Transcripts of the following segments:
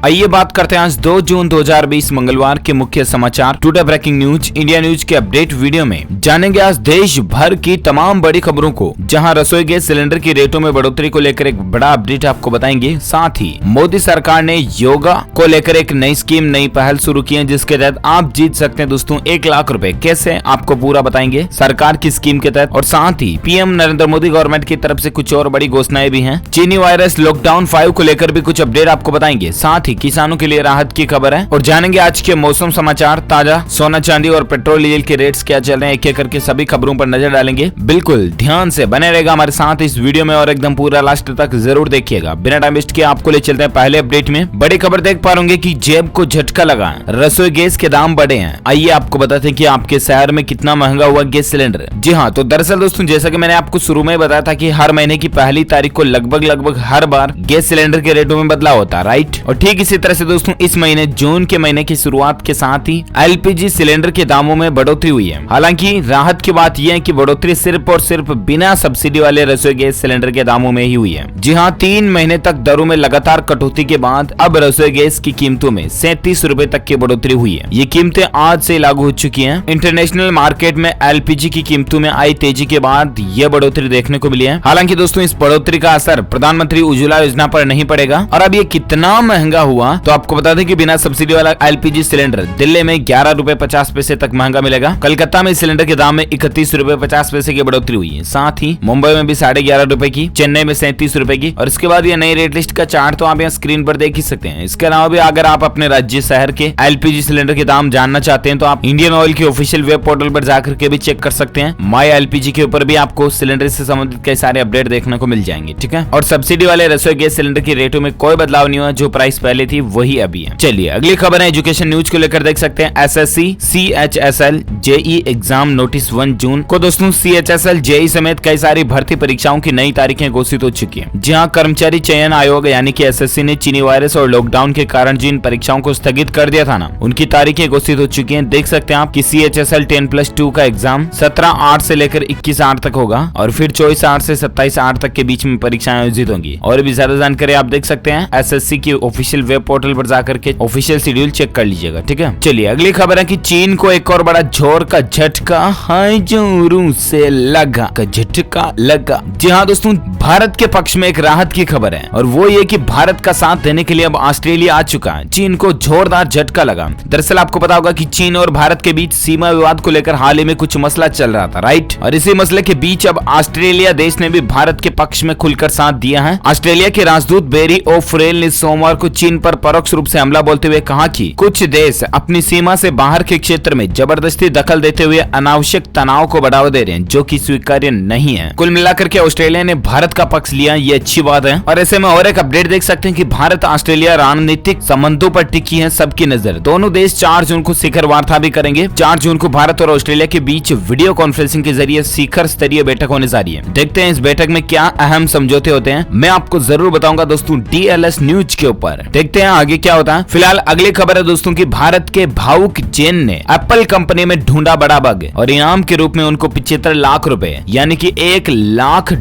आइए बात करते हैं आज 2 जून 2020 मंगलवार के मुख्य समाचार today breaking news India news के अपडेट वीडियो में जानेंगे आज देश भर की तमाम बड़ी खबरों को, जहां रसोई गैस सिलेंडर की रेटों में बढ़ोतरी को लेकर एक बड़ा अपडेट आपको बताएंगे। साथ ही मोदी सरकार ने योगा को लेकर एक नई स्कीम, नई पहल शुरू की है, जिसके तहत आप जीत सकते हैं दोस्तों 1 लाख रुपए। कैसे आपको पूरा बताएंगे सरकार की स्कीम के तहत। और साथ ही पीएम नरेंद्र मोदी गवर्नमेंट की तरफ से कुछ और बड़ी घोषणाएं भी हैं। चीनी वायरस लॉकडाउन 5 को लेकर भी कुछ अपडेट आपको बताएंगे। साथ ही किसानों के लिए राहत की खबर है और जानेंगे आज के मौसम समाचार, ताजा सोना चांदी और पेट्रोल डीजल के रेट्स क्या चल रहे हैं, एक-एक करके सभी खबरों पर नजर डालेंगे। बिल्कुल ध्यान से बने रहेगा हमारे साथ इस वीडियो में और एकदम पूरा लास्ट तक जरूर देखिएगा। बिना टाइम वेस्ट किए आपको ले चलते हैं पहले अपडेट में। बड़ी खबर देख पा रहे कि जेब को झटका लगा, रसोई गैस के दाम बढ़े हैं। आइए आपको बताते हैं कि आपके शहर में कितना महंगा हुआ गैस सिलेंडर। जी हाँ, तो दरअसल दोस्तों जैसा कि मैंने आपको शुरू में बताया था कि हर महीने की पहली तारीख को लगभग हर बार गैस सिलेंडर के रेटों में बदलाव होता है, राइट। और ठीक इसी तरह से दोस्तों इस महीने जून के महीने की शुरुआत के साथ ही एलपीजी सिलेंडर के दामों में बढ़ोतरी हुई है। हालांकि राहत की बात यह है कि बढ़ोतरी सिर्फ और सिर्फ बिना सब्सिडी वाले रसोई गैस सिलेंडर के दामों में ही हुई है। जी हाँ, 3 महीने तक दरों में लगातार कटौती के बाद अब रसोई गैस की कीमतों में 37 रुपए तक की बढ़ोतरी हुई है। ये कीमतें आज से लागू हो चुकी हैं। इंटरनेशनल मार्केट में एलपीजी की कीमतों में आई तेजी के बाद यह बढ़ोतरी देखने को मिली है। हालांकि दोस्तों इस बढ़ोतरी का असर प्रधानमंत्री उज्ज्वला योजना पर नहीं पड़ेगा। और अब ये कितना महंगा हुआ तो आपको बता दें कि बिना सब्सिडी वाला एलपीजी सिलेंडर दिल्ली में 11 रुपए 50 पैसे तक महंगा मिलेगा। कलकत्ता में सिलेंडर के दाम में 31 रुपए 50 पैसे की बढ़ोतरी हुई है। साथ ही मुंबई में भी 11.5 रुपए की, चेन्नई में 37 रुपए की। और इसके बाद ये नई रेट लिस्ट का चार्ट तो आप यहाँ स्क्रीन पर देख ही सकते हैं। इसके अलावा भी अगर आप अपने राज्य शहर के एलपीजी सिलेंडर के दाम जानना चाहते हैं तो आप इंडियन ऑयल के ऑफिशियल वेब पोर्टल पर जाकर के भी चेक कर सकते हैं। माई एलपीजी के ऊपर भी आपको सिलेंडर से संबंधित कई सारे अपडेट देखने को मिल जाएंगे, ठीक है। और सब्सिडी वाले रसोई गैस सिलेंडर की रेटों में कोई बदलाव नहीं हुआ, जो प्राइस पहले थी वही अभी है। चलिए अगली खबर है एजुकेशन न्यूज को लेकर देख सकते हैं। SSC CHSL JE exam notice 1 जून को दोस्तों सीएचएसएल जेई समेत कई सारी भर्ती परीक्षाओं की नई तारीखें घोषित हो चुकी हैं। जहां कर्मचारी चयन आयोग यानी कि एसएससी ने चीनी वायरस और लॉकडाउन के कारण जिन परीक्षाओं को स्थगित कर दिया था ना, उनकी तारीखें घोषित हो चुकी हैं। देख सकते हैं आप कि सीएचएसएल 10+2 का एग्जाम 17/8 से लेकर 21/8 तक होगा और फिर 24/8 से 27/8 तक के बीच में परीक्षाएं आयोजित होंगी। और भी ज्यादा जानकारी आप देख सकते हैं एसएससी की ऑफिशियल वेब पोर्टल पर जाकर के ऑफिशियल शेड्यूल चेक कर लीजिएगा, ठीक है। चलिए अगली खबर है कि चीन को एक और बड़ा जोर का झटका हाई जोरों से लगा का झटका लगा। जी हाँ दोस्तों, भारत के पक्ष में एक राहत की खबर है और वो ये कि भारत का साथ देने के लिए अब ऑस्ट्रेलिया आ चुका है। चीन को जोरदार झटका लगा। दरअसल आपको पता होगा कि चीन और भारत के बीच सीमा विवाद को लेकर हाल ही में कुछ मसला चल रहा था, राइट। और इसी मसले के बीच अब ऑस्ट्रेलिया देश ने भी भारत के पक्ष में खुलकर साथ दिया है। ऑस्ट्रेलिया के राजदूत बेरी ओफ्रेल ने सोमवार को चीन पर परोक्ष रूप से हमला बोलते हुए कहा कि कुछ देश अपनी सीमा से बाहर के क्षेत्र में जबरदस्ती दखल देते हुए अनावश्यक तनाव को बढ़ावा दे रहे हैं, जो कि स्वीकार्य नहीं है। कुल मिलाकर के ऑस्ट्रेलिया ने भारत का पक्ष लिया, ये अच्छी बात है। और ऐसे में और एक अपडेट देख सकते हैं कि भारत ऑस्ट्रेलिया रणनीतिक संबंधों पर टिकी है सबकी नजर। दोनों देश 4 जून को शिखर वार्ता भी करेंगे। 4 जून को भारत और ऑस्ट्रेलिया के बीच वीडियो कॉन्फ्रेंसिंग के जरिए शिखर स्तरीय बैठक होने जा रही है। देखते हैं इस बैठक में क्या अहम समझौते होते हैं, मैं आपको जरूर बताऊंगा दोस्तों डीएलएस न्यूज के ऊपर। देखते हैं आगे क्या होता है। फिलहाल अगली खबर है दोस्तों की भारत के भावुक जैन ने एप्पल कंपनी में ढूंढा बड़ा बग और इनाम के रूप में उनको 75 लाख रुपए यानी कि $1 लाख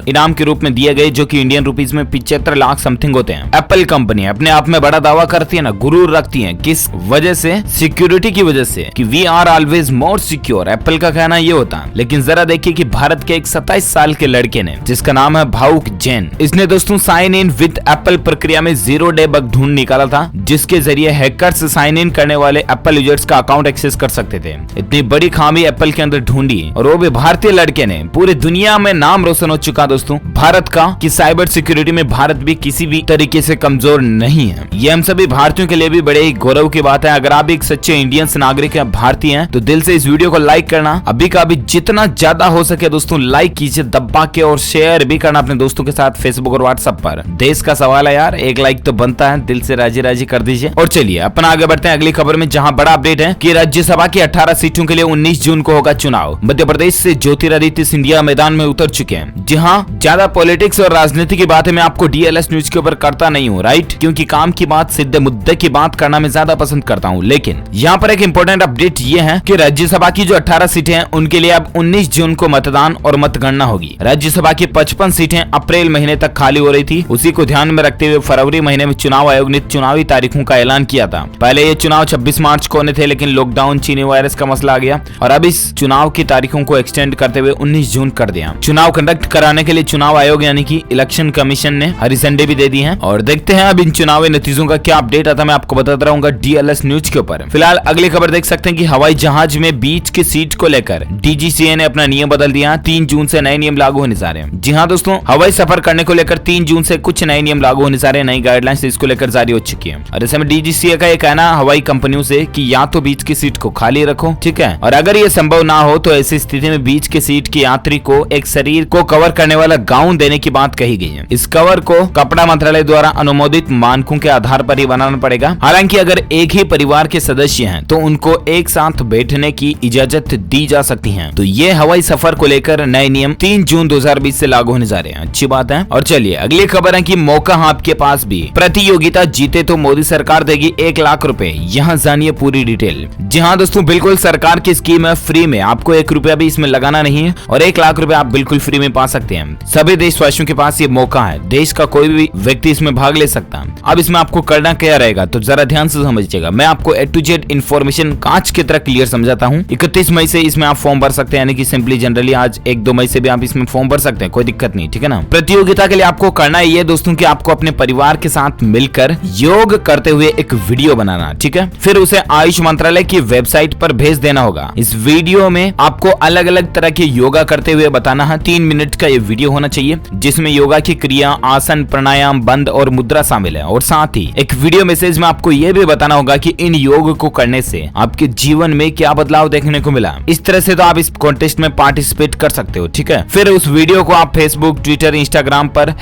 इनाम के रूप में दिए गए, जो कि इंडियन रुपीस में 75 लाख समथिंग होते हैं। एप्पल कंपनी अपने आप में बड़ा दावा करती है ना, गुरूर रखती है। किस वजह से? सिक्योरिटी की वजह से कि we are always more secure, Apple का कहना ये होता है। लेकिन जरा देखिए कि भारत के एक 27 साल के लड़के ने, जिसका नाम है भावुक जैन, इसने दोस्तों साइन इन विद एप्पल प्रक्रिया में 0 डे बग ढूंढ निकाला था, जिसके जरिए हैकर्स साइन इन करने वाले एप्पल यूजर्स का अकाउंट एक्सेस कर सकते थे। इतनी बड़ी खामी एप्पल के अंदर ढूंढी और वो भी भारतीय लड़के ने। पूरी दुनिया में नाम रोशन हो चुका दोस्तों भारत का कि साइबर सिक्योरिटी में भारत भी किसी भी तरीके से कमजोर नहीं है। ये हम सभी भारतीयों के लिए भी बड़े ही गौरव की बात है। अगर आप एक सच्चे इंडियन नागरिक या भारतीय हैं तो दिल से इस वीडियो को लाइक करना, अभी का अभी जितना ज्यादा हो सके दोस्तों लाइक कीजिए दबा के, और शेयर भी करना अपने दोस्तों के साथ फेसबुक और व्हाट्सएप पर। देश का सवाल है यार, एक लाइक तो बनता है, दिल से राजी राजी कर दीजिए। और चलिए अपना आगे बढ़ते हैं अगली खबर में, जहां बड़ा अपडेट है कि राज्यसभा की 18 सीटों के लिए 19 जून को होगा चुनाव। मध्य प्रदेश से ज्योतिरादित्य सिंधिया मैदान में उतर चुके हैं। जी हाँ, ज्यादा पॉलिटिक्स और राजनीति की बातें मैं आपको डीएलएस न्यूज के ऊपर करता नहीं हूँ, राइट, क्योंकि काम की बात, सीधे मुद्दे की बात करना मैं ज्यादा पसंद करता हूँ। लेकिन यहाँ पर एक इंपॉर्टेंट अपडेट ये है कि राज्यसभा की जो 18 सीटें हैं उनके लिए अब 19 जून को मतदान और मतगणना होगी। राज्यसभा की 55 सीटें अप्रैल महीने तक खाली हो रही थी, उसी को ध्यान में रखते हुए फरवरी महीने में चुनाव चुनाव आयोग ने चुनावी तारीखों का ऐलान किया था। पहले ये चुनाव 26 मार्च को होने थे, लेकिन लॉकडाउन, चीनी वायरस का मसला आ गया और अब इस चुनाव की तारीखों को एक्सटेंड करते हुए 19 जून कर दिया। चुनाव कंडक्ट कराने के लिए चुनाव आयोग यानी कि इलेक्शन कमीशन ने हरी झंडी भी दे दी है और देखते हैं अब इन चुनावी नतीजों का क्या अपडेट आता है, मैं आपको बताता रहूंगा DLS न्यूज के ऊपर। फिलहाल अगली खबर देख सकते हैं कि हवाई जहाज में बीच की सीट को लेकर DGCA ने अपना नियम बदल दिया। 3 जून से नए नियम लागू होने जा रहे हैं। जी हाँ दोस्तों, हवाई सफर करने को लेकर 3 जून से कुछ नए नियम लागू होने जा रहे हैं। नई गाइडलाइंस इसको लेकर जारी हो चुकी है और ऐसे में DGCA का ये कहना हवाई कंपनियों से कि या तो बीच की सीट को खाली रखो, ठीक है, और अगर ये संभव ना हो तो ऐसी स्थिति में बीच की सीट की यात्री को एक शरीर को कवर करने वाला गाउन देने की बात कही गई है। इस कवर को कपड़ा मंत्रालय द्वारा अनुमोदित मानकों के आधार पर ही बनाना पड़ेगा। हालांकि अगर एक ही परिवार के सदस्य हैं तो उनको एक साथ बैठने की इजाजत दी जा सकती है। तो ये हवाई सफर को लेकर नए नियम 3 जून 2020 से लागू होने जा रहे हैं। अच्छी बात है। और चलिए अगली खबर है कि मौका आपके पास भी, प्रतियोगिता जीते तो मोदी सरकार देगी 1 लाख रुपए। यहाँ जानिए पूरी डिटेल। जी हाँ दोस्तों, बिल्कुल सरकार की स्कीम है, फ्री में, आपको 1 रुपया भी इसमें लगाना नहीं है और 1 लाख रुपए आप बिल्कुल फ्री में पा सकते हैं। सभी देशवासियों के पास ये मौका है, देश का कोई भी व्यक्ति इसमें भाग ले सकता है। अब इसमें आपको करना क्या रहेगा तो जरा ध्यान से समझिएगा। मैं आपको A to Z इन्फॉर्मेशन कांच की तरह क्लियर समझाता हूँ। 31 मई से इसमें आप फॉर्म भर सकते हैं, यानी कि सिंपली जनरली आज 1-2 मई से भी आप इसमें फॉर्म भर सकते हैं, कोई दिक्कत नहीं, ठीक है ना। प्रतियोगिता के लिए आपको करना ये दोस्तों कि आपको अपने परिवार के साथ मिलकर योग करते हुए एक वीडियो बनाना, ठीक है, फिर उसे आयुष मंत्रालय की वेबसाइट पर भेज देना होगा। इस वीडियो में आपको अलग अलग तरह के योगा करते हुए बताना है। 3 मिनट का ये वीडियो होना चाहिए जिसमें योगा की क्रिया, आसन, प्राणायाम, बंद और मुद्रा शामिल है। और साथ ही एक वीडियो मैसेज में आपको ये भी बताना होगा कि इन योग को करने से आपके जीवन में क्या बदलाव देखने को मिला। इस तरह से तो आप इस कॉन्टेस्ट में पार्टिसिपेट कर सकते हो, ठीक है। फिर उस वीडियो को आप फेसबुक, ट्विटर, इंस्टाग्राम पर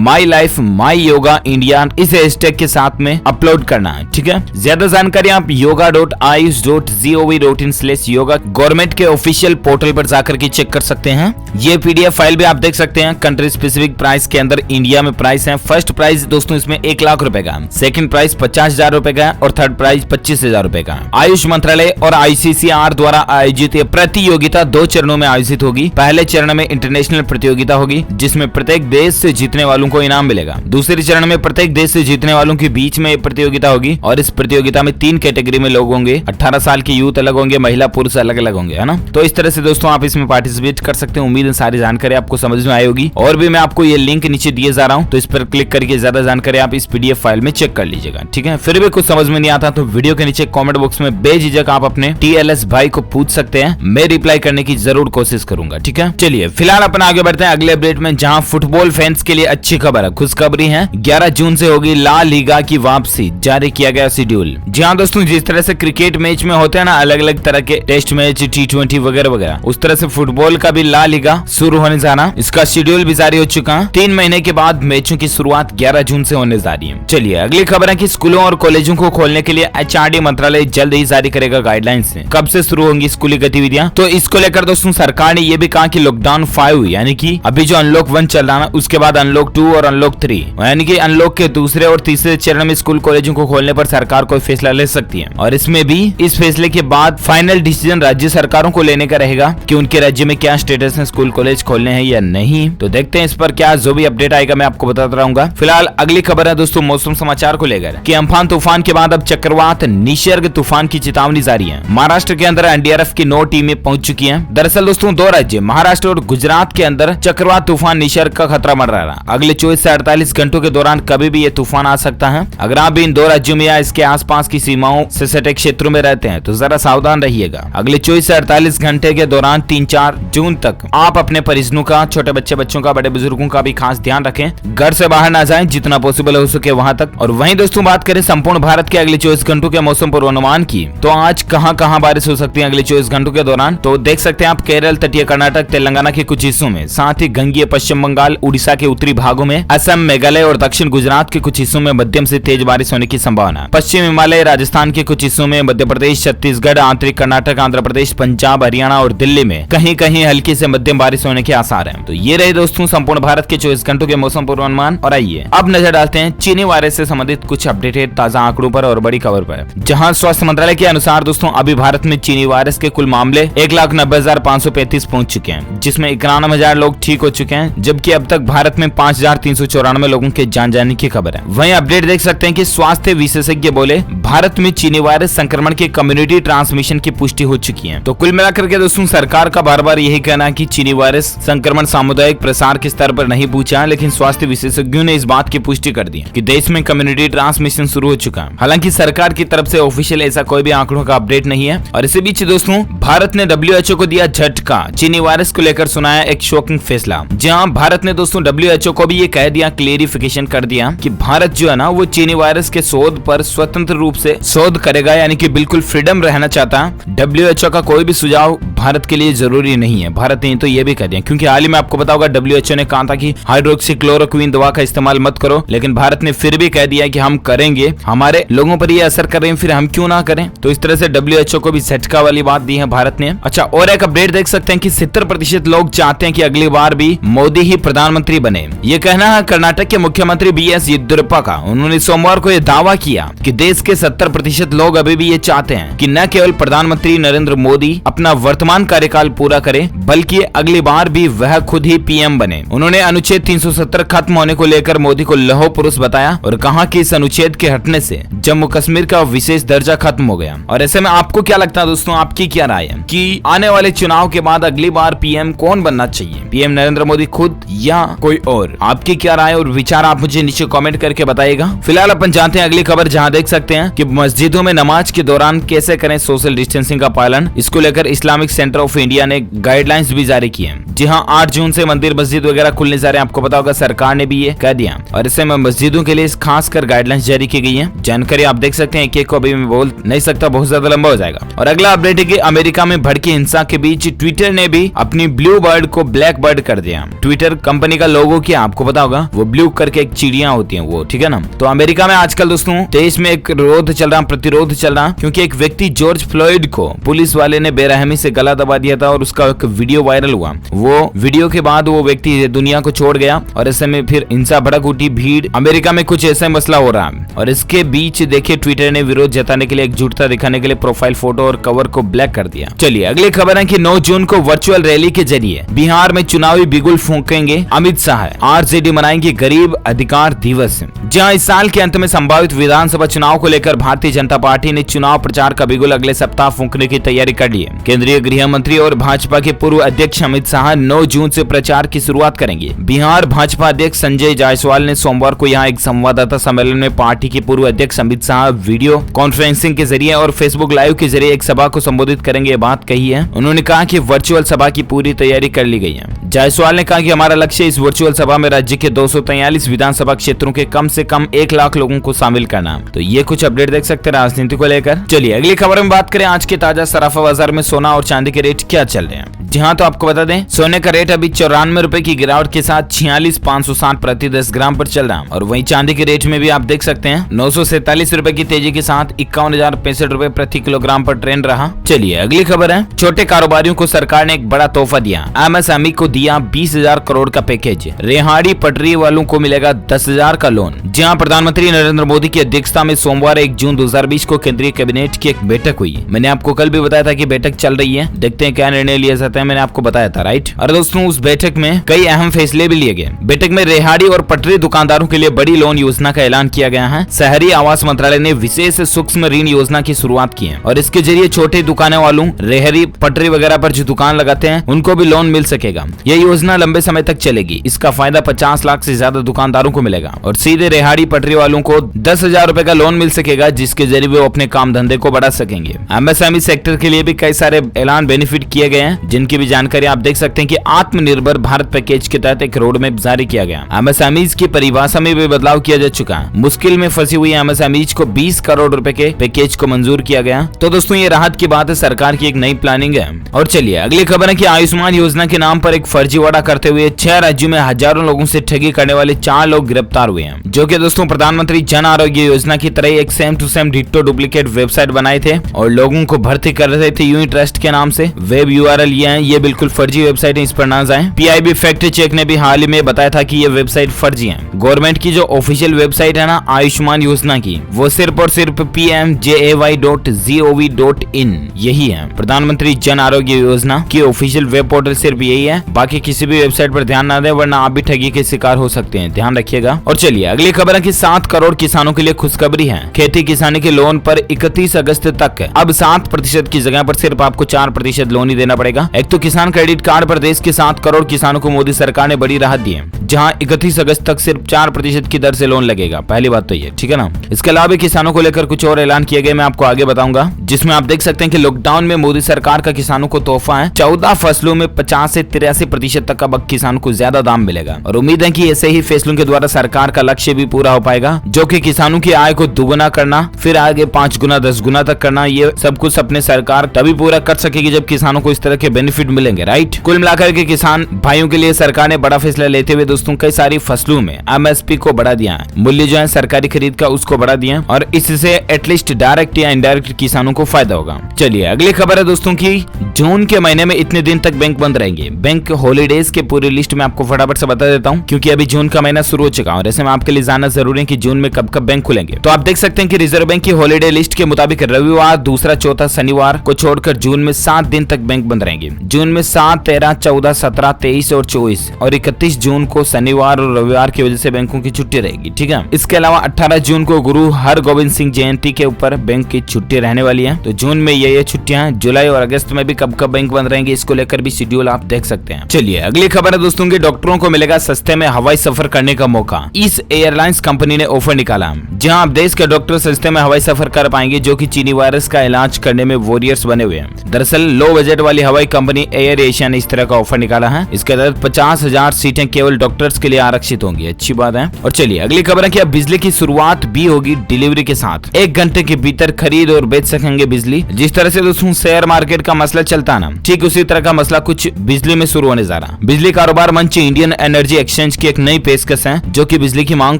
#MyLifeMyYogaIndia इस हैशटैग के साथ में अपलोड करना है, ठीक है। ज्यादा जानकारी आप yoga.ayush.gov.in/yoga गवर्नमेंट के ऑफिशियल पोर्टल पर जाकर के चेक कर सकते हैं। ये PDF फाइल भी आप देख सकते हैं। कंट्री स्पेसिफिक प्राइस के अंदर इंडिया में प्राइस है। फर्स्ट प्राइस दोस्तों इसमें 1 लाख रुपए का, सेकंड प्राइस 50,000 रुपए का और थर्ड प्राइस 25,000 रुपए का। आयुष मंत्रालय और ICCR द्वारा आयोजित ये प्रतियोगिता 2 चरणों में आयोजित होगी। पहले चरण में इंटरनेशनल प्रतियोगिता होगी जिसमें प्रत्येक देश से जीतने वालों को इनाम मिलेगा। दूसरे चरण में प्रत्येक देश से जीतने वालों के बीच में प्रतियोगिता होगी और इस प्रतियोगिता में 3 कैटेगरी में लोग होंगे। 18 साल के यूथ अलग होंगे, महिला पुरुष अलग अलग होंगे, है ना। तो इस तरह से दोस्तों आप इसमें पार्टिसिपेट कर सकते हैं। उम्मीद है सारी जानकारी आपको समझ में आई होगी और भी मैं आपको ये लिंक नीचे दिए जा रहा हूँ, तो इस पर क्लिक करके ज्यादा जानकारी आप इस PDF फाइल में चेक कर लीजिएगा, ठीक है। फिर भी कुछ समझ में नहीं आता तो वीडियो के नीचे कमेंट बॉक्स में बेझिझक आप अपने TLS भाई को पूछ सकते हैं। मैं रिप्लाई करने की जरूर कोशिश करूंगा, ठीक है। चलिए फिलहाल अपन आगे बढ़ते हैं अगले अपडेट में, जहां फुटबॉल फैंस के लिए अच्छी खबर है, खुशखबरी है। 11 जून से होगी ला लीगा की वापसी, जारी किया गया शेड्यूल। जी हाँ दोस्तों, जिस तरह से क्रिकेट मैच में होते हैं ना अलग अलग तरह के टेस्ट मैच, T20 वगैरह वगैरह, उस तरह से फुटबॉल का भी ला लीगा शुरू होने जाना। इसका शेड्यूल भी जारी हो चुका है। 3 महीने के बाद मैचों की शुरुआत 11 जून से होने जा रही है। चलिए अगली खबर है कि स्कूलों और कॉलेजों को खोलने के लिए HRD मंत्रालय जल्द ही जारी करेगा गाइडलाइंस। कब से शुरू होंगी स्कूली गतिविधियां, तो इसको लेकर दोस्तों सरकार ने ये भी कहा कि लॉकडाउन 5 यानी कि अभी जो अनलॉक 1 चल रहा है उसके बाद अनलॉक 2 और अनलॉक 3 यानी कि अनलॉक के दूसरे और तीसरे चरण में स्कूल कॉलेजों को खोलने पर सरकार कोई फैसला ले सकती है। और इसमें भी इस फैसले के बाद फाइनल डिसीजन राज्य सरकारों को लेने का रहेगा कि उनके राज्य में क्या स्टेटस है, स्कूल कॉलेज खोलने हैं या नहीं। तो देखते हैं इस पर क्या जो भी अपडेट आएगा मैं आपको बताता रहूंगा। फिलहाल अगली खबर है दोस्तों मौसम समाचार को लेकर कि अम्फान तूफान के बाद अब चक्रवात निसर्ग तूफान की चेतावनी जारी है। महाराष्ट्र के अंदर NDRF की 9 टीमें पहुंच चुकी हैं। दरअसल दोस्तों 2 राज्य महाराष्ट्र और गुजरात के अंदर चक्रवात तूफान निसर्ग का खतरा बढ़ रहा है। अगले 24 से 48 घंटों के दौरान कभी भी ये तूफान आ सकता है। अगर आप भी इन 2 राज्यों में या इसके आसपास की सीमाओं से सटे क्षेत्रों में रहते हैं तो जरा सावधान रहिएगा। अगले 24 से 48 घंटे के दौरान 3-4 जून तक आप अपने परिजनों का, छोटे बच्चों का, बड़े बुजुर्गों का भी खास ध्यान रखें। घर से बाहर ना जाएं जितना पॉसिबल हो सके वहां तक। और वहीं दोस्तों बात करें संपूर्ण भारत के अगले 24 घंटों के मौसम पूर्वानुमान की, तो आज कहां बारिश हो सकती है अगले 24 घंटों के दौरान, तो देख सकते हैं आप केरल, तटीय कर्नाटक, तेलंगाना के कुछ हिस्सों में, साथ ही गंगीय पश्चिम बंगाल, उड़ीसा के उत्तरी भागों में, असम, मेघालय और दक्षिण गुजरात के कुछ हिस्सों में मध्यम से तेज बारिश होने की संभावना। पश्चिम हिमालय, राजस्थान के कुछ हिस्सों में, मध्य प्रदेश, छत्तीसगढ़, आंतरिक कर्नाटक, आंध्र प्रदेश, पंजाब, हरियाणा और दिल्ली में कहीं कहीं हल्की से मध्यम बारिश होने के आसार हैं। तो ये रहे दोस्तों संपूर्ण भारत के 24 घंटों के मौसम पूर्वानुमान। और आइए अब नजर डालते हैं चीनी वायरस से संबंधित कुछ अपडेटेड ताजा आंकड़ों पर और बड़ी खबर पर, जहां स्वास्थ्य मंत्रालय के अनुसार दोस्तों अभी भारत में चीनी वायरस के कुल मामले 1,90,535 पहुंच चुके हैं, जिसमें 91,000 लोग ठीक हो चुके हैं, जबकि अब तक भारत में 5,394 लोगों के जान जाने की खबर है। वहीं अपडेट देख सकते हैं कि स्वास्थ्य विशेषज्ञ बोले भारत में चीनी वायरस संक्रमण के कम्युनिटी ट्रांसमिशन की पुष्टि हो चुकी है। तो कुल मिलाकर के दोस्तों सरकार का बार बार यही कहना है कि चीनी वायरस संक्रमण सामुदायिक प्रसार के स्तर पर नहीं पहुंचा, लेकिन स्वास्थ्य विशेषज्ञों ने इस बात की पुष्टि कर दी कि देश में कम्युनिटी ट्रांसमिशन शुरू हो चुका है। हालांकि सरकार की तरफ से ऑफिशियल ऐसा कोई भी आंकड़ों का अपडेट नहीं है। और इसी बीच दोस्तों भारत ने WHO को दिया झटका, चीनी वायरस को लेकर सुनाया एक शॉकिंग फैसला। जहां भारत ने दोस्तों WHO को भी ये कह दिया, क्लेरिफिकेशन कर दिया कि भारत जो है ना वो चीनी वायरस के शोध पर स्वतंत्र रूप से शोध करेगा, यानी कि बिल्कुल फ्रीडम रहना चाहता। WHO का कोई भी सुझाव भारत के लिए जरूरी नहीं है। भारत ने तो ये भी कह दिया, क्योंकि हाल ही में आपको पता होगा WHO ने कहा था कि हाइड्रोक्सीक्लोरोक्विन दवा का इस्तेमाल मत करो, लेकिन भारत ने फिर भी कह दिया कि हम करेंगे, हमारे लोगों पर ये असर कर रहे हैं, फिर हम क्यों ना करें। तो इस तरह से WHO को भी झटका वाली बात दी है भारत ने। अच्छा, और एक अपडेट देख सकते हैं कि 70% लोग चाहते हैं कि अगली बार भी मोदी ही प्रधानमंत्री बने। ये कहना है कर्नाटक के मुख्यमंत्री BS येदियुरप्पा का। उन्होंने सोमवार को यह दावा किया कि देश के 70% लोग अभी भी ये चाहते हैं कि न केवल प्रधानमंत्री नरेंद्र मोदी अपना वर्तमान कार्यकाल पूरा करे, बल्कि अगली बार भी वह खुद ही PM बने। उन्होंने अनुच्छेद 370 खत्म होने को लेकर मोदी को लौह पुरुष बताया और कहा कि इस अनुच्छेद के हटने से जम्मू कश्मीर का विशेष दर्जा खत्म हो गया। और ऐसे में आपको क्या लगता है दोस्तों, आपकी क्या राय है कि आने वाले चुनाव के बाद अगली बार PM कौन बनना चाहिए, PM नरेंद्र मोदी खुद या कोई और? आपकी क्या राय और विचार आप मुझे नीचे कमेंट करके बताइएगा। फिलहाल अपन जानते हैं अगली खबर, जहां देख सकते हैं कि मस्जिदों में नमाज के दौरान कैसे करें सोशल डिस्टेंसिंग का पालन। इसको लेकर इस्लामिक सेंटर ऑफ इंडिया ने गाइडलाइंस भी जारी की है। जी हाँ, 8 जून से मंदिर मस्जिद वगैरह खुलने जा रहे हैं, आपको पता होगा सरकार ने भी ये कह दिया। और इससे मस्जिदों के लिए खास कर गाइडलाइंस जारी की गई है। जानकारी आप देख सकते हैं, एक को अभी मैं बोल नहीं सकता, बहुत ज्यादा लंबा हो जाएगा। और अगला अपडेट है कि अमेरिका में भड़की हिंसा के बीच ट्विटर ने भी अपनी ब्लू बर्ड को ब्लैक बर्ड कर दिया। ट्विटर कंपनी का लोगो क्या आपको पता होगा, वो ब्लू करके एक चिड़िया होती है वो, ठीक है ना। तो अमेरिका में आजकल दोस्तों देश में एक विरोध चल रहा, प्रतिरोध चल रहा, क्योंकि एक व्यक्ति जॉर्ज फ्लॉयड को पुलिस वाले ने बेरहमी से गला दबा दिया था और उसका एक वीडियो वायरल हुआ। वो वीडियो के बाद वो व्यक्ति दुनिया को छोड़ गया और ऐसे में फिर हिंसा भड़क उठी, भीड़ अमेरिका में कुछ ऐसा मसला हो रहा है। और इसके बीच देखिए ट्विटर ने विरोध जताने के लिए, एकजुटता दिखाने के लिए प्रोफाइल फोटो और कवर को ब्लैक कर दिया। चलिए अगली खबर है कि 9 जून को वर्चुअल रैली के जरिए बिहार में चुनावी बिगुल फूंकेंगे अमित शाह। RJD मनाएंगे गरीब अधिकार दिवस। जहां इस साल के अंत में संभावित विधानसभा चुनाव को लेकर भारतीय जनता पार्टी ने चुनाव प्रचार का बिगुल अगले सप्ताह फूंकने की तैयारी कर ली है। केंद्रीय गृह मंत्री और भाजपा के पूर्व अध्यक्ष अमित शाह 9 जून से प्रचार की शुरुआत करेंगे। बिहार भाजपा अध्यक्ष संजय जायसवाल ने सोमवार को यहां एक संवाददाता सम्मेलन में पार्टी के पूर्व अध्यक्ष अमित शाह वीडियो कॉन्फ्रेंसिंग के जरिए और फेसबुक लाइव के जरिए एक सभा को संबोधित करेंगे, बात कही है। उन्होंने कहा कि वर्चुअल सभा की पूरी तैयारी कर ली गई है। जायसवाल ने कहा कि हमारा लक्ष्य इस वर्चुअल सभा में राज्य के 243 विधानसभा क्षेत्रों के कम से कम 1 लाख लोगों को शामिल करना। तो ये कुछ अपडेट देख सकते हैं राजनीति को लेकर। चलिए अगली खबर में बात करें आज के ताजा सराफा बाजार में सोना और चांदी के रेट क्या चल रहे हैं। जहां तो आपको बता दें सोने का रेट अभी 94 रुपए की गिरावट के साथ 46,560 प्रति 10 ग्राम पर चल रहा है। और वहीं चांदी के रेट में भी आप देख सकते हैं 947 रुपए की तेजी के साथ 51,065 रुपए प्रति किलोग्राम पर ट्रेंड रहा। चलिए अगली खबर है, छोटे कारोबारियों को सरकार ने एक बड़ा तोहफा दिया। MSME को दिया 20,000 करोड़ का पैकेज। रेहाड़ी पटरी वालों को मिलेगा 10,000 का लोन। जहां प्रधानमंत्री नरेंद्र मोदी की अध्यक्षता में सोमवार 1 जून 2020 को केंद्रीय कैबिनेट की एक बैठक हुई। मैंने आपको कल भी बताया था कि बैठक चल रही है, देखते हैं क्या निर्णय लिया जाता है। मैंने आपको बताया था, राइट। और दोस्तों उस बैठक में कई अहम फैसले भी लिए गए। बैठक में रेहाड़ी और पटरी दुकानदारों के लिए बड़ी लोन योजना का ऐलान किया गया है। शहरी आवास मंत्रालय ने विशेष सूक्ष्म ऋण योजना की शुरुआत की है और इसके जरिए छोटे दुकानें वालों, रेहड़ी पटरी वगैरह पर जो दुकान लगाते हैं उनको भी लोन मिल सकेगा। यह योजना लंबे समय तक चलेगी। इसका फायदा 50 लाख से ज्यादा दुकानदारों को मिलेगा और सीधे रेहाड़ी पटरी वालों को 10,000 रुपए का लोन मिल सकेगा, जिसके जरिए वो अपने काम धंधे को बढ़ा सकेंगे। MSME सेक्टर के लिए भी कई सारे ऐलान बेनिफिट किए गए हैं, जिनकी भी जानकारी आप देख सकते हैं कि आत्मनिर्भर भारत पैकेज के तहत एक रोड मैप जारी किया गया। MSMEs की परिभाषा में भी बदलाव किया जा चुका है। मुश्किल में फंसी हुई MSMEs को 20 करोड़ रुपए के पैकेज को मंजूर किया गया। तो दोस्तों ये राहत की बात है, सरकार की एक नई प्लानिंग है। और चलिए अगली खबर है कि आयुष्मान योजना के नाम पर एक फर्जीवाड़ा करते हुए 6 राज्यों में हजारों लोगों से ठगी करने वाले 4 लोग गिरफ्तार हुए हैं, जो कि दोस्तों प्रधानमंत्री जन आरोग्य योजना की तरह एक same to same ditto duplicate website बनाए थे और लोगों को भर्ती कर रहे थे यूं ट्रस्ट के नाम से। वेब URL ये है ये बिल्कुल फर्जी वेबसाइट है, इस पर ना जाएं। PIB फैक्ट चेक ने भी हाल ही में बताया था कि ये वेबसाइट फर्जी है। गवर्नमेंट की जो ऑफिशियल वेबसाइट है ना आयुष्मान योजना की, वो सिर्फ और सिर्फ pmjay.gov.in यही है। प्रधानमंत्री जन आरोग्य योजना की ऑफिशियल वेब पोर्टल सिर्फ यही है। बाकी किसी भी वेबसाइट पर ध्यान ना दें, वरना आप भी ठगी के शिकार हो सकते हैं, ध्यान रखिएगा। और चलिए अगली खबर है कि 7 करोड़ किसानों के लिए खुशखबरी है। खेती किसानी के लोन पर 31 अगस्त तक अब 7% की जगह पर सिर्फ आपको 4% लोन ही देना पड़ेगा। एक तो किसान क्रेडिट कार्ड पर देश के 7 करोड़ किसानों को मोदी सरकार ने बड़ी राहत दी है, जहां 31 अगस्त तक सिर्फ 4% की दर से लोन लगेगा। पहली बात तो ये, ठीक है ना। इसके अलावा किसानों को लेकर कुछ और ऐलान किए गए, मैं आपको आगे बताऊंगा, जिसमें आप देख सकते हैं कि लॉकडाउन में मोदी सरकार का किसानों को तोहफा है। 14 फसलों में 50 से 83% तक अब किसानों को ज्यादा दाम मिलेगा और उम्मीद है कि ऐसे ही फैसलों के द्वारा सरकार का लक्ष्य भी पूरा हो पाएगा, जो कि किसानों की आय को दुगुना करना, फिर आगे 5 गुना 10 गुना तक करना। ये सब कुछ अपने सरकार तभी पूरा कर सकेगी जब किसानों को इस तरह के बेनिफिट मिलेंगे, राइट। कुल मिलाकर के किसान भाइयों के लिए सरकार ने बड़ा फैसला लेते हुए दोस्तों कई सारी फसलों में MSP को बढ़ा दिया है, मूल्य जो है सरकारी खरीद का उसको बढ़ा दिया और इससे एटलीस्ट डायरेक्ट या इनडायरेक्ट किसानों को फायदा होगा। चलिए अगली खबर है दोस्तों की जून के महीने में इतने दिन तक बैंक बंद रहेंगे। बैंक हॉलीडेज के पूरी लिस्ट में आपको फटाफट से बता देता हूँ, क्योंकि अभी जून का महीना शुरू हो चुका है और ऐसे में आपके लिए जानना जरूरी है कि जून में कब कब बैंक खुलेंगे। तो आप देख सकते हैं कि रिजर्व बैंक की हॉलीडे लिस्ट के मुताबिक रविवार, दूसरा, चौथा शनिवार को छोड़कर जून में 7 दिन तक बैंक बंद रहेंगे। जून में 7, 13, 14, 17, 23 और 24 और 31 जून को शनिवार और रविवार की वजह से बैंकों की छुट्टी रहेगी, ठीक है। इसके अलावा 18 जून को गुरु हरगोविंद सिंह जयंती के ऊपर बैंक की छुट्टी रहने वाली है। तो जून में ये छुट्टियां, जुलाई और अगस्त में भी कब कब बैंक बंद रहेंगे, इसको लेकर भी शेड्यूल आप देख सकते हैं। चलिए अगली खबर है दोस्तों की डॉक्टरों को मिलेगा सस्ते में हवाई सफर करने का मौका। इस एयरलाइंस कंपनी ने ऑफर निकाला, जहां आप देश के डॉक्टर सस्ते में हवाई सफर कर पाएंगे, जो कि चीनी वायरस का इलाज करने में वॉरियर्स बने हुए हैं। दरअसल लो बजट वाली हवाई कंपनी एयर एशिया ने इस तरह का ऑफर निकाला है। इसके तहत 50,000 सीटें केवल डॉक्टर्स के लिए आरक्षित होंगी, अच्छी बात है। और चलिए अगली खबर है कि अब बिजली की शुरुआत भी होगी डिलीवरी के साथ। 1 घंटे के भीतर खरीद और बेच सकेंगे बिजली। जिस तरह से दोस्तों शेयर मार्केट का मसला चलता ना, ठीक उसी तरह का मसला कुछ बिजली में शुरू होने जा रहा। बिजली कारोबार मंच इंडियन एनर्जी एक्सचेंज की एक नई पेशकश है, जो कि बिजली की मांग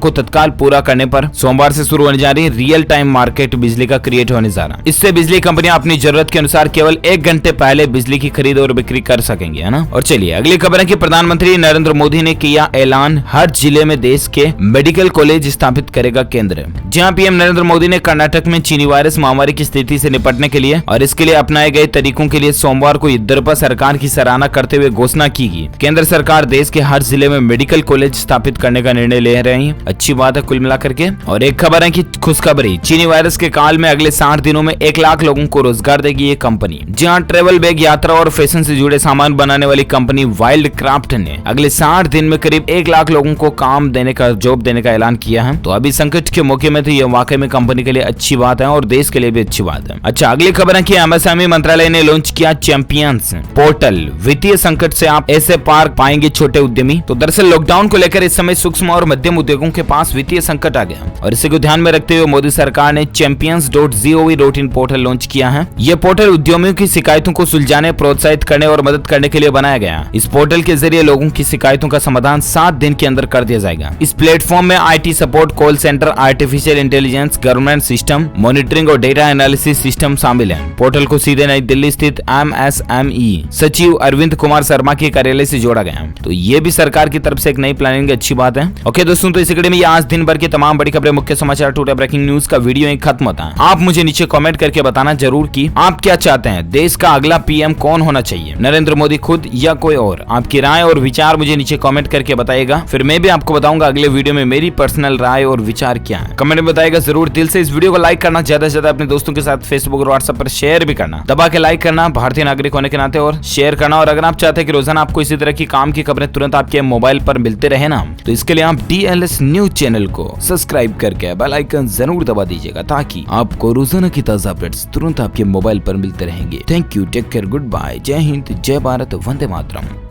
को तत्काल पूरा करने पर सोमवार से शुरू होने जा रही है। रियल टाइम मार्केट बिजली का क्रिएट होने जा रहा। इससे बिजली कंपनियां अपनी जरूरत के अनुसार केवल 1 घंटे पहले बिजली की खरीद और बिक्री कर सकेंगे, है ना। और चलिए अगली खबर है कि प्रधानमंत्री नरेंद्र मोदी ने किया ऐलान, हर जिले में देश के मेडिकल कॉलेज स्थापित करेगा केंद्र। जहां पीएम नरेंद्र मोदी ने कर्नाटक में चीनी वायरस महामारी की स्थिति से निपटने के लिए और इसके लिए अपनाए गए तरीकों के लिए सोमवार को येदियुरप्पा सरकार की सराहना करते हुए घोषणा की गई। केंद्र सरकार देश के हर जिले में मेडिकल कॉलेज स्थापित करने का निर्णय ले रही है, अच्छी बात है कुल मिलाकर के। और एक खबर है कि खुशखबरी, चीनी वायरस के काल में अगले 60 दिनों में 1 लाख लोगों को रोजगार देगी ये कंपनी। जहां ट्रेवल बैग, यात्रा और फैशन से जुड़े सामान बनाने वाली कंपनी वाइल्ड क्राफ्ट ने अगले 60 दिन में करीब 1 लाख लोगों को काम देने का, जॉब देने का ऐलान किया है। तो अभी संकट के मौके में तो ये वाकई में कंपनी के लिए अच्छी बात है और देश के लिए भी अच्छी बात है। अच्छा अगली खबर है कि MSME मंत्रालय ने लॉन्च किया चैंपियंस पोर्टल। वित्तीय संकट से आप ऐसे पार पाएंगे छोटे उद्यमी। तो दरअसल लॉकडाउन को लेकर इस समय सूक्ष्म और मध्यम उद्योगों के पास वित्तीय संकट आ गया और इसी को ध्यान में रखते हुए मोदी सरकार ने champions.gov.in पोर्टल लॉन्च किया है। यह पोर्टल उद्यमियों की शिकायतों को सुलझाने, प्रोत्साहित करने और मदद करने के लिए बनाया गया। इस पोर्टल के जरिए लोगों की शिकायतों का समाधान 7 दिन के अंदर कर दिया जाएगा। इस प्लेटफॉर्म में IT support, call centre, artificial intelligence, government system, monitoring और डेटा एनालिसिस सिस्टम शामिल है। पोर्टल को सीधे नई दिल्ली स्थित MSME सचिव अरविंद कुमार शर्मा के कार्यालय से जोड़ा गया। तो ये भी सरकार की तरफ से एक नई प्लानिंग, अच्छी बात है। ओके दोस्तों, तो इसी कड़ी में आज दिन भर की तमाम बड़ी खबरें, मुख्य समाचार, टुडे ब्रेकिंग न्यूज का वीडियो एक खत्म होता है। आप मुझे नीचे कमेंट करके बताना जरूर कि आप क्या चाहते हैं, देश का अगला PM कौन होना चाहिए, नरेंद्र मोदी खुद या कोई और। आपकी राय और विचार मुझे नीचे कमेंट करके बताइएगा, फिर मैं भी आपको बताऊंगा अगले वीडियो में मेरी पर्सनल राय और विचार क्या है। कमेंट में बताइएगा जरूर। दिल से इस वीडियो को लाइक करना, ज्यादा से ज्यादा अपने दोस्तों के साथ फेसबुक और व्हाट्सएप पर शेयर भी करना, दबा के लाइक करना भारतीय नागरिक होने के नाते, और शेयर करना। और अगर आप चाहते हैं कि रोजाना आपको इसी तरह की काम की खबरें तुरंत आपके मोबाइल पर मिलते रहे ना, तो इसके लिए आप DLS न्यूज चैनल को सब्सक्राइब करके बेल आइकन जरूर दबा दीजिएगा, ताकि आपको रोजाना की ताजा अपडेट्स तुरंत आपके मोबाइल पर मिलते रहेंगे। Thank you, take care, good bye, जय हिंद, जय भारत, वंदे मातरम।